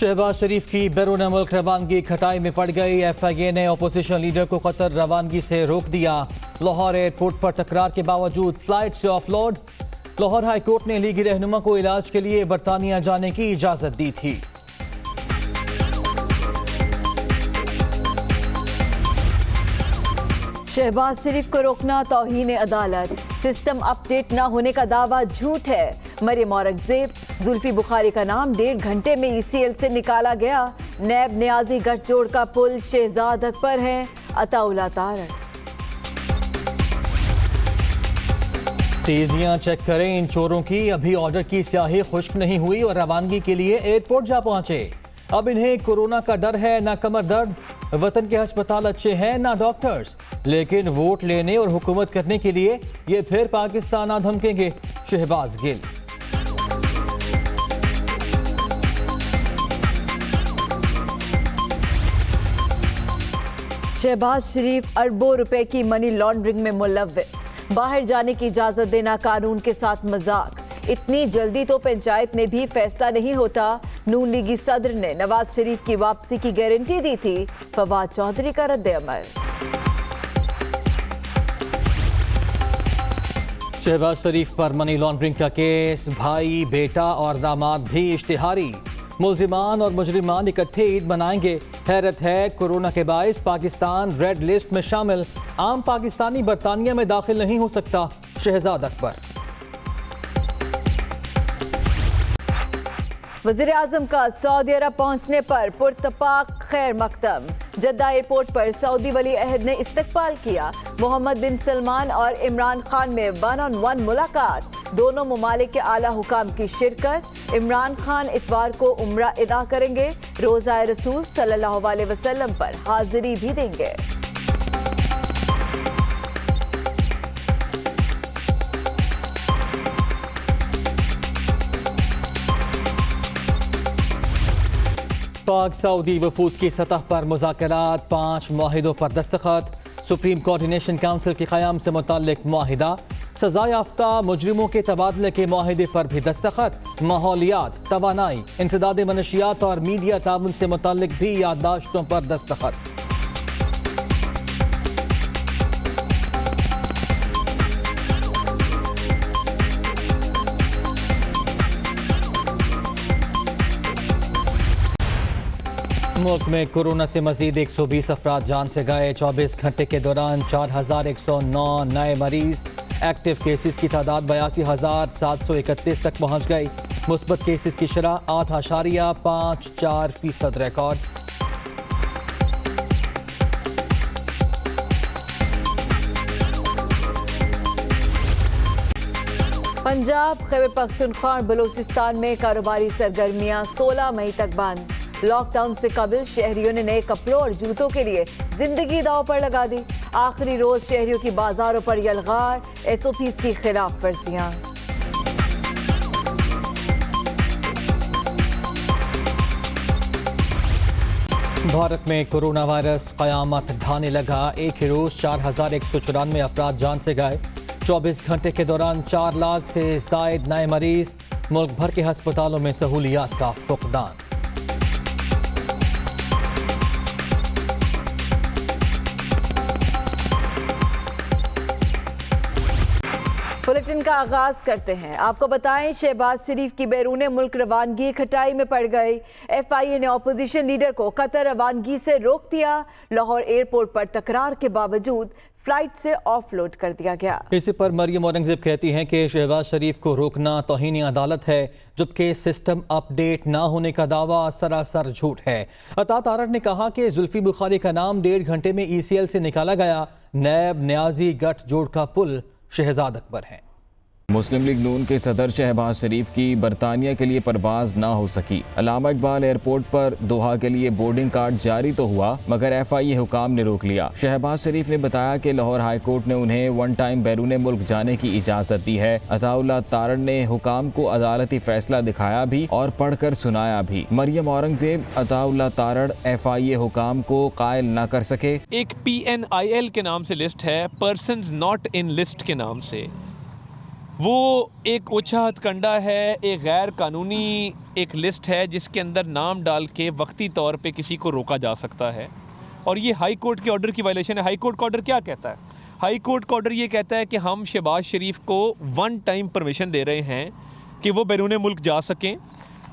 शहबाज शरीफ की बैरून मुल्क रवानगी खटाई में पड़ गई। FIA ने अपोजिशन लीडर को कतर रवानगी से रोक दिया। लाहौर एयरपोर्ट पर तकरार के बावजूद फ्लाइट से ऑफलोड। लाहौर हाई कोर्ट ने लीगी रहनुमा को इलाज के लिए बरतानिया जाने की इजाजत दी थी। शहबाज शरीफ को रोकना तौहीन अदालत। सिस्टम अपडेट न होने का दावा झूठ है। मरियम औरंगजेब, जुल्फी बुखारी का नाम 1.5 घंटे में ECL से निकाला गया। नैब न्याजी गठजोड़ का पुल शहजाद अकबर है। अताउल्ला तारड़। तेजियां चेक करें इन चोरों की। अभी ऑर्डर की स्याही खुश्क नहीं हुई और रवानगी के लिए एयरपोर्ट जा पहुंचे। अब इन्हें कोरोना का डर है, ना कमर दर्द। वतन के अस्पताल अच्छे हैं, ना डॉक्टर्स। लेकिन वोट लेने और हुकूमत करने के लिए ये फिर पाकिस्तान आ धमकेंगे। शहबाज गिल। शहबाज शरीफ अरबों रुपए की मनी लॉन्ड्रिंग में मुलव्विस। बाहर जाने की इजाजत देना कानून के साथ मजाक। इतनी जल्दी तो पंचायत में भी फैसला नहीं होता। नून लीगी सदर ने नवाज शरीफ की वापसी की गारंटी दी थी। फवाद चौधरी का रद्द-ए-अमल। शहबाज शरीफ पर मनी लॉन्ड्रिंग का केस। भाई, बेटा और दामाद भी इश्तिहारी। मुल्जिमान और मुजरिमान इकट्ठे ईद मनाएंगे। हैरत है, कोरोना के बाइस पाकिस्तान रेड लिस्ट में शामिल। आम पाकिस्तानी बरतानिया में दाखिल नहीं हो सकता। शहजाद अकबर। वज़ीर आज़म का सऊदी अरब पहुंचने पर पुरतपाक खैर मकदम। जद्दा एयरपोर्ट पर सऊदी वली अहद ने इस्तकबाल किया। मोहम्मद बिन सलमान और इमरान खान में 1-on-1 मुलाकात। दोनों ममालिक के आला हुकाम की शिरकत। इमरान खान इतवार को उम्रा अदा करेंगे। रोज़ा रसूल सल्लल्लाहु अलैहि वसल्लम पर हाजिरी भी देंगे। पाक सऊदी वफूद की सतह पर मुज़ाकरात। 5 मुआहिदों पर दस्तखत। सुप्रीम कोऑर्डिनेशन काउंसिल के क़याम से मुताल्लिक मुआहिदा। सजा याफ्ता मुजरिमों के तबादले के मुआहिदे पर भी दस्तखत। माहौलियात, तवानाई, इंसदाद मनशियात और मीडिया ताउन से मुताल्लिक भी याददाश्तों पर दस्तखत। मुल्क में कोरोना से मजीद 120 अफराद जान से गए। 24 घंटे के दौरान 4109 नए मरीज। एक्टिव केसेस की तादाद 82,731 तक पहुँच गई। मुस्बत केसेस की शरह 8.54% रिकॉर्ड। पंजाब, खैबर पख्तूनख्वा और बलूचिस्तान में कारोबारी सरगर्मियां 16 मई तक बंद। लॉकडाउन से कबल शहरियों ने नए कपड़ों और जूतों के लिए जिंदगी दांव पर लगा दी। आखिरी रोज शहरियों की बाजारों पर यलगार। SOPs की खिलाफ वर्जियां। भारत में कोरोना वायरस कयामत ढाने लगा। एक ही रोज 4194 अफराद जान से गए। 24 घंटे के दौरान 4 लाख से जायद नए मरीज। मुल्क भर के अस्पतालों में सहूलियात का फुकदान। बुलेटिन का आगाज करते हैं। आपको बताएं, शहबाज शरीफ की बैरून मुल्क रवानगी खटाई में पड़ गई। FIA ने अपोजिशन लीडर को कतर रवानगी से रोक दिया। लाहौर एयरपोर्ट पर तकरार के बावजूद फ्लाइट से ऑफलोड कर दिया गया। इसी पर मरियम औरंगजेब कहती हैं कि शहबाज शरीफ को रोकना तौहीन अदालत है, जबकि सिस्टम अपडेट ना होने का दावा सरासर झूठ है। अता तारड़ ने कहा कि जुल्फी बुखारी का नाम 1.5 घंटे में ECL से निकाला गया। नैब न्याजी गठजोड़ का पुल शहजाद अकबर है। मुस्लिम लीग नून के सदर शहबाज शरीफ की बरतानिया के लिए परवाज ना हो सकी। अल्लामा इकबाल एयरपोर्ट पर दोहा के लिए बोर्डिंग कार्ड जारी तो हुआ, मगर FIA हुकाम ने रोक लिया। शहबाज शरीफ ने बताया कि लाहौर हाई कोर्ट ने उन्हें 1 टाइम बैरून मुल्क जाने की इजाजत दी है। अताउल्ला तारड़ ने हुकाम को अदालती फैसला दिखाया भी और पढ़कर सुनाया भी। मरियम औरंगजेब, अताउल्ला तारड़ FIA हुकाम को कायल न कर सके। एक PNIL के नाम से लिस्ट है, पर्सन्स नॉट इन लिस्ट के नाम से। वो एक ओछा हथकंडा है, एक गैर कानूनी एक लिस्ट है जिसके अंदर नाम डाल के वक्ती तौर पे किसी को रोका जा सकता है, और ये हाई कोर्ट के ऑर्डर की वायलेशन है। हाई कोर्ट का ऑर्डर क्या कहता है? हाई कोर्ट का ऑर्डर ये कहता है कि हम शहबाज शरीफ को वन टाइम परमिशन दे रहे हैं कि वो बैरून मुल्क जा सकें,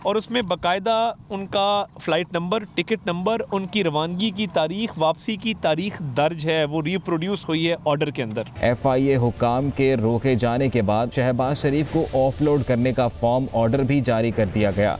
और उसमें बाकायदा उनका फ़्लाइट नंबर, टिकट नंबर, उनकी रवानगी की तारीख, वापसी की तारीख दर्ज है, वो रिप्रोड्यूस हुई है ऑर्डर के अंदर। FIA हुकाम के रोके जाने के बाद शहबाज शरीफ को ऑफलोड करने का फॉर्म ऑर्डर भी जारी कर दिया गया।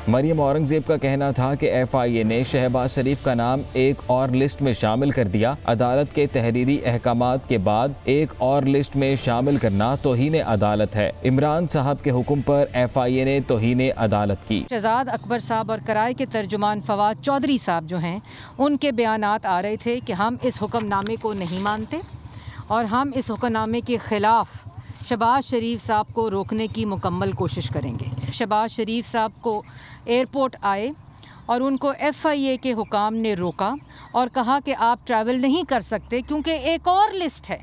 मरियम औरंगजेब का कहना था कि FIA ने शहबाज शरीफ का नाम एक और लिस्ट में शामिल कर दिया। अदालत के तहरीरी अहकामात के बाद एक और लिस्ट में शामिल करना तौहीन अदालत है। इमरान साहब के हुक्म पर FIA ने तौहीन अदालत की। शहजाद अकबर साहब और कराए के तर्जुमान फवाद चौधरी साहब जो हैं, उनके बयानात आ रहे थे कि हम इस हुक्मनामे को नहीं मानते और हम इस हुक्मनामे के ख़िलाफ़ शहबाज शरीफ साहब को रोकने की मुकम्मल कोशिश करेंगे। शहबाज शरीफ साहब को एयरपोर्ट आए और उनको FIA के हुकाम ने रोका और कहा कि आप ट्रैवल नहीं कर सकते क्योंकि एक और लिस्ट है,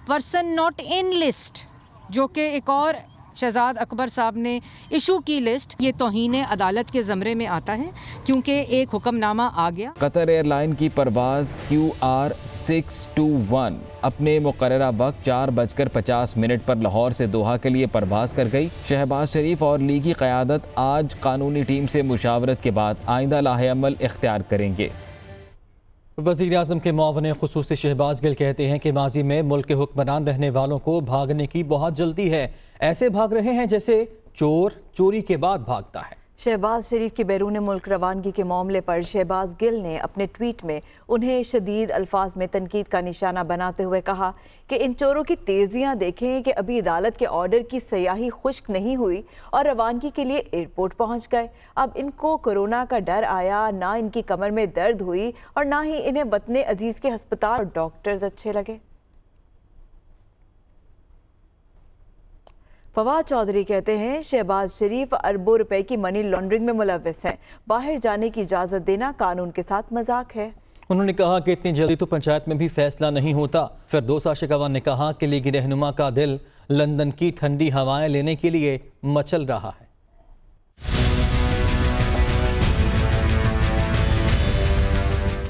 पर्सन नॉट इन लिस्ट, जो कि एक और शहजाद अकबर साहब ने इशू की लिस्ट। ये तौहीन अदालत के ज़मरे में आता है क्योंकि एक हुक्मनामा आ गया। कतर एयरलाइन की परवाज़ QR 621 अपने मुकर्ररा वक्त 4:50 पर लाहौर से दोहा के लिए परवाज़ कर गई। शहबाज शरीफ और लीगी क़यादत आज कानूनी टीम से मुशावरत के बाद आइंदा लाहे-अमल इख्तियार करेंगे। वज़ीर-ए-आज़म के मुआविन ख़ुसूसी शहबाज गिल कहते हैं कि माजी में मुल्क के हुक्मरान रहने वालों को भागने की बहुत जल्दी है। ऐसे भाग रहे हैं जैसे चोर चोरी के बाद भागता है। शहबाज शरीफ की बैरून मुल्क रवानगी के मामले पर शहबाज गिल ने अपने ट्वीट में उन्हें शदीद अल्फाज में तनकीद का निशाना बनाते हुए कहा कि इन चोरों की तेजियां देखें कि अभी अदालत के ऑर्डर की स्याही खुश्क नहीं हुई और रवानगी के लिए एयरपोर्ट पहुंच गए। अब इनको कोरोना का डर आया, ना इनकी कमर में दर्द हुई और ना ही इन्हें वतने अजीज के अस्पताल और डॉक्टर्स अच्छे लगे। फवाद चौधरी कहते हैं शहबाज शरीफ अरबों रुपए की मनी लॉन्ड्रिंग में मुलव्वस हैं। बाहर जाने की इजाज़त देना कानून के साथ मजाक है। उन्होंने कहा कि इतनी जल्दी तो पंचायत में भी फैसला नहीं होता। फिरदौस आशिक अवान ने कहा कि लीगी रहनुमा का दिल लंदन की ठंडी हवाएं लेने के लिए मचल रहा है।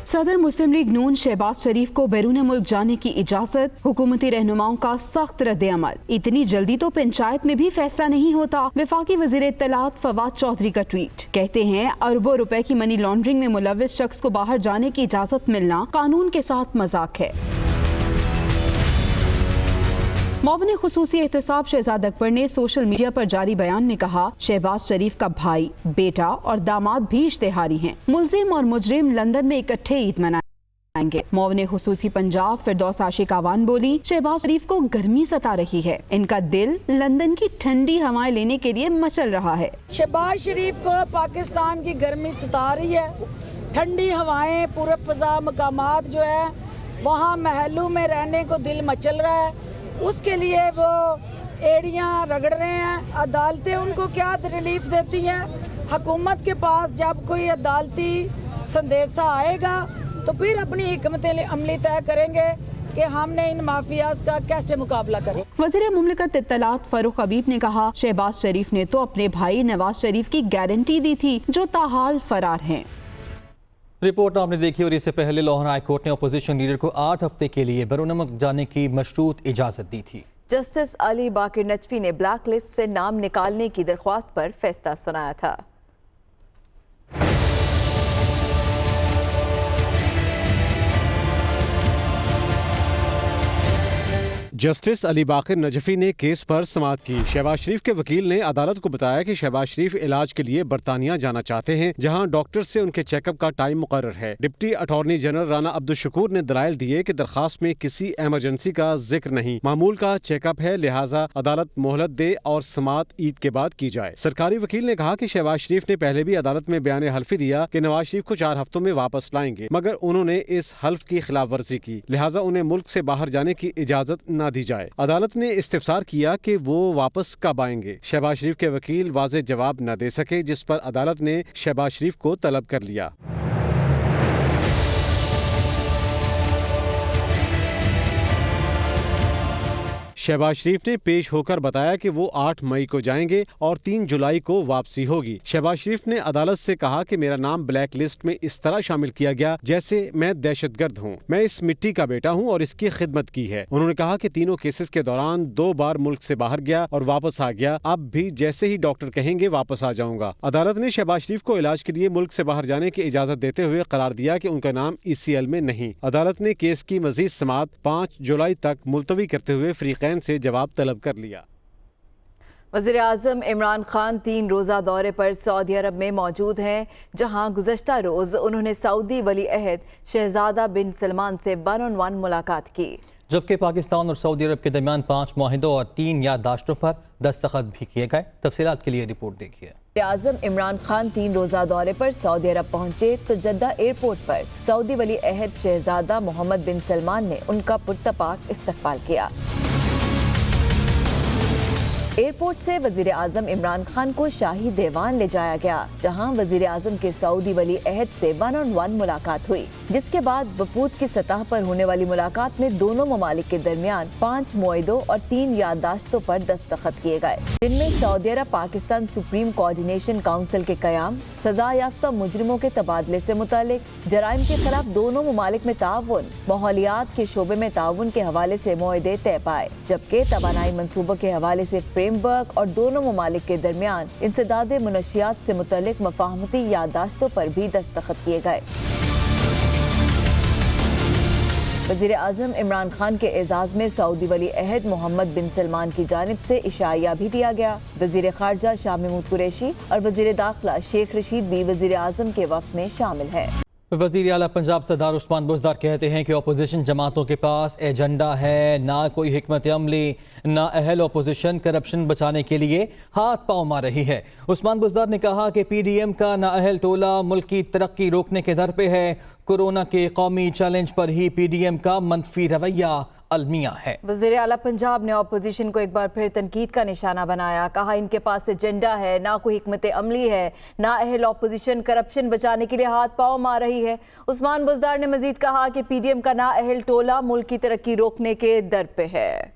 सदर मुस्लिम लीग नून शहबाज शरीफ को बैरून मुल्क जाने की इजाजत, हुकूमती रहनुमाओं का सख्त रद्द-ए-अमल। इतनी जल्दी तो पंचायत में भी फैसला नहीं होता। वफाकी वजीर इत्तलात फवाद चौधरी का ट्वीट। कहते हैं अरबों रुपए की मनी लॉन्ड्रिंग में मुलव्वस शख्स को बाहर जाने की इजाजत मिलना कानून के साथ मजाक है। मुआविन ख़ुसूसी एहतसाब शहजाद अकबर ने सोशल मीडिया पर जारी बयान में कहा शहबाज शरीफ का भाई, बेटा और दामाद भी इश्तेहारी हैं। मुलजिम और मुजरिम लंदन में इकट्ठे ईद मनाएंगे। मुआविन ख़ुसूसी पंजाब फिरदौस आशिक अवान बोली शहबाज शरीफ को गर्मी सता रही है, इनका दिल लंदन की ठंडी हवाएं लेने के लिए मचल रहा है। शहबाज शरीफ को पाकिस्तान की गर्मी सता रही है। ठंडी हवाएं, पूरब फजा मकामात जो है वहाँ महलों में रहने को दिल मचल रहा है। उसके लिए वो एड़ियाँ रगड़ रहे हैं। अदालतें उनको क्या रिलीफ देती हैं? हुकूमत के पास जब कोई अदालती संदेशा आएगा तो फिर अपनी हिकमत अमली तय करेंगे कि हमने इन माफियाज का कैसे मुकाबला करें। वज़ीर मुमलिकत इत्तलात फारूक हबीब ने कहा शहबाज शरीफ ने तो अपने भाई नवाज शरीफ की गारंटी दी थी जो ताहाल फरार हैं। रिपोर्ट आपने देखी और इससे पहले लाहौर हाई कोर्ट ने अपोजिशन लीडर को 8 हफ्ते के लिए बैरून मुल्क जाने की मशरूत इजाजत दी थी। जस्टिस अली बाकिर नजफी ने ब्लैक लिस्ट से नाम निकालने की दरख्वास्त पर फैसला सुनाया था। जस्टिस अली बाकिर नजफी ने केस पर समाअत की। शहबाज शरीफ के वकील ने अदालत को बताया कि शहबाज शरीफ इलाज के लिए बरतानिया जाना चाहते हैं, जहां डॉक्टर से उनके चेकअप का टाइम मुकर्रर है। Deputy attorney general Rana Abdul Shakoor ने दलाइल दिए कि दरखास्त में किसी इमरजेंसी का जिक्र नहीं, मामूल का चेकअप है, लिहाजा अदालत मोहलत दे और समाअत ईद के बाद की जाए। सरकारी वकील ने कहा कि शहबाज शरीफ ने पहले भी अदालत में बयान हल्फी दिया कि नवाज शरीफ को 4 हफ्तों में वापस लाएंगे, मगर उन्होंने इस हल्फ की खिलाफ वर्जी की, लिहाजा उन्हें मुल्क से बाहर जाने की इजाजत न दी जाए। अदालत ने इस्तिफसार किया कि वो वापस कब आएंगे। शहबाज शरीफ के वकील वाज़ेह जवाब न दे सके, जिस पर अदालत ने शहबाज शरीफ को तलब कर लिया। शहबाज शरीफ ने पेश होकर बताया कि वो 8 मई को जाएंगे और 3 जुलाई को वापसी होगी। शहबाज शरीफ ने अदालत से कहा कि मेरा नाम ब्लैक लिस्ट में इस तरह शामिल किया गया जैसे मैं दहशतगर्द हूँ। मैं इस मिट्टी का बेटा हूँ और इसकी खिदमत की है। उन्होंने कहा कि तीनों केसेस के दौरान 2 बार मुल्क से बाहर गया और वापस आ गया। अब भी जैसे ही डॉक्टर कहेंगे वापस आ जाऊंगा। अदालत ने शहबाज शरीफ को इलाज के लिए मुल्क से बाहर जाने की इजाजत देते हुए करार दिया कि उनका नाम ECL में नहीं। अदालत ने केस की मजीद समाअत 5 जुलाई तक मुलतवी करते हुए फरीकैन से जवाब तलब कर लिया। वज़ीर आज़म इमरान खान 3 रोज़ा दौरे पर सऊदी अरब में मौजूद हैं, जहां गुज़श्ता रोज़ उन्होंने सऊदी वली अहद शहजादा बिन सलमान से 1-on-1 मुलाकात की, जबकि पाकिस्तान और सऊदी अरब के दरमियान 5 मुआहिदों और 3 याददाश्तों पर दस्तखत भी किए गए। तफसीलात के लिए रिपोर्ट देखिए। वज़ीर आज़म इमरान खान 3 रोज़ा दौरे पर सऊदी अरब पहुंचे तो जद्दा एयरपोर्ट पर सऊदी वली अहद शहजादा मोहम्मद बिन सलमान ने उनका पुरतपाक इस्तकबाल किया। एयरपोर्ट से वज़ीर आज़म इमरान खान को शाही दीवान ले जाया गया, जहां वज़ीर आज़म के सऊदी वली अहद से 1-on-1 मुलाकात हुई, जिसके बाद वफूद की सतह पर होने वाली मुलाकात में दोनों ममालिक के दरमियान 5 मुआहिदों और 3 याददाश्तों पर दस्तखत किए गए, जिनमें सऊदी अरब पाकिस्तान सुप्रीम कोऑर्डिनेशन काउंसिल के क़याम, सजा याफ्ता मुजरिमों के तबादले से मुतालिक, जराइम के खिलाफ दोनों ममालिक में ताउन, माहौलियात के शोबे में ताउन के हवाले से मुआहदे तय पाए, जबकि तवानाई मंसूबों के हवाले से फ्रेमवर्क और दोनों ममालिक के दरमियान इंसदाद मुनशियात से मुतालिक मफाहमती याददाश्तों पर भी दस्तखत किए गए। वज़ीर आज़म इमरान खान के एजाज़ में सऊदी वली अहद मोहम्मद बिन सलमान की जानिब से इशाइया भी दिया गया। वज़ीर ख़ारजा शाह महमूद कुरैशी और वज़ीर दाखिला शेख रशीद भी वज़ीर आज़म के वफ़द में शामिल है। वज़ीर आला पंजाब सरदार उस्मान बुज़दार कहते हैं कि अपोजिशन जमातों के पास एजेंडा है, ना कोई हिकमत अमली, ना अहल अपोजिशन करप्शन बचाने के लिए हाथ पाँव मार रही है। उस्मान बुज़दार ने कहा कि PDM का ना अहल टोला मुल्क की तरक्की रोकने के दर पे है। कोरोना के कौमी चैलेंज पर ही PDM का मनफी रवैया अलमिया है। वज़ीर आला पंजाब ने अपोजिशन को एक बार फिर तनकीद का निशाना बनाया। कहा इनके पास एजेंडा है, ना कोई हिकमत अमली है, ना अहल अपोजिशन करप्शन बचाने के लिए हाथ पाँव मार रही है। उस्मान बुज़दार ने मजीद कहा कि PDM का ना अहल टोला मुल्क की तरक्की रोकने के दर पे है।